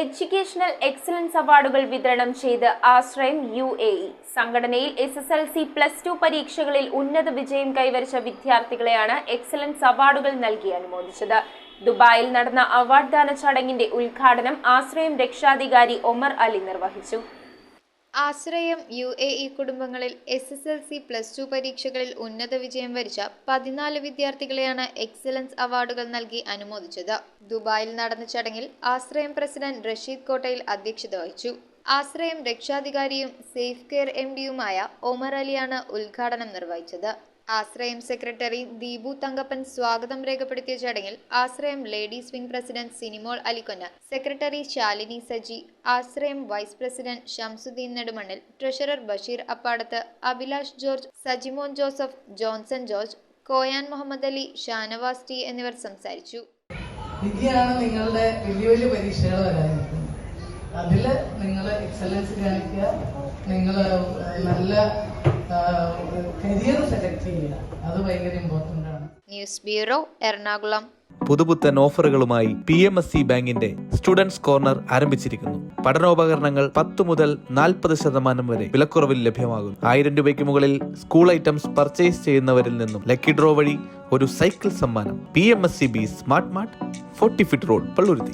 Educational excellence അവാർഡുകൾ വിതരണം ചെയ്ത് ആശ്രയം UAE സംഘടനയിൽ SSLC+2 പരീക്ഷകളിൽ ഉന്നത വിജയം കൈവരിച്ച വിദ്യാർത്ഥികളെയാണ് എക്സലൻസ് അവാർഡുകൾ നൽകി അനുമോദിച്ചത്. ദുബായിൽ നടന്ന അവാർഡ് ദാന ചടങ്ങിന്റെ ഉദ്ഘാടനം ആശ്രയം രക്ഷാധികാരി ഒമർ അലി നിർവഹിച്ചു. ആശ്രയം UAE കുടുംബങ്ങളിൽ SSLC+2 പരീക്ഷകളിൽ ഉന്നത വിജയം വരിച്ച 14 വിദ്യാർത്ഥികളെയാണ് എക്സലൻസ് അവാർഡുകൾ നൽകി അനുമോദിച്ചത്. ദുബായിൽ നടന്ന ചടങ്ങിൽ ആശ്രയം പ്രസിഡന്റ് റഷീദ് കോട്ടയിൽ അധ്യക്ഷത വഹിച്ചു. ആശ്രയം രക്ഷാധികാരിയും സേഫ് കെയർ MDയുമായ ഒമർ അലിയാണ് ഉദ്ഘാടനം നിർവഹിച്ചത്. ആശ്രയം സെക്രട്ടറി ദീപു തങ്കപ്പൻ സ്വാഗതം രേഖപ്പെടുത്തിയ ചടങ്ങിൽ Ashrayam ladies wing president Sinimol Alikkonna, secretary Shalini Saji, Ashrayam vice president Shamsuddin Nedumannil, treasurer Basheer Appadath, Abhilash George, Sajimon Joseph, Johnson George, Koyan Muhammad Ali, Shanavas T എന്നിവർ സംസാരിച്ചു. വിധിയാണ് നിങ്ങളുടെ വലിയ വലിയ പരീക്ഷകൾ വരാനിരിക്കുന്നത്. അതിൽ നിങ്ങൾ എക്സലൻസ് കാണിക്കുക, നിങ്ങൾ നല്ല കരിയർ സെലക്ട് ചെയ്യുക. അത് ഭയങ്കര ഇമ്പോർട്ടൻ്റ് ആണ്. News bureau, Ernakulam. പുതുപുത്തൻ ഓഫറുകളുമായി PMSC ബാങ്കിന്റെ സ്റ്റുഡൻസ് കോർണർ ആരംഭിച്ചിരിക്കുന്നു. പഠനോപകരണങ്ങൾ 10 മുതൽ 40% വരെ വിലക്കുറവിൽ ലഭ്യമാകുന്നു. 1000 രൂപയ്ക്ക് മുകളിൽ സ്കൂൾ ഐറ്റംസ് പർച്ചേസ് ചെയ്യുന്നവരിൽ നിന്നും ലക്കി ഡ്രോ വഴി ഒരു സൈക്കിൾ സമ്മാനം. PMSC smart mart, 40 feet road, Palluruthy.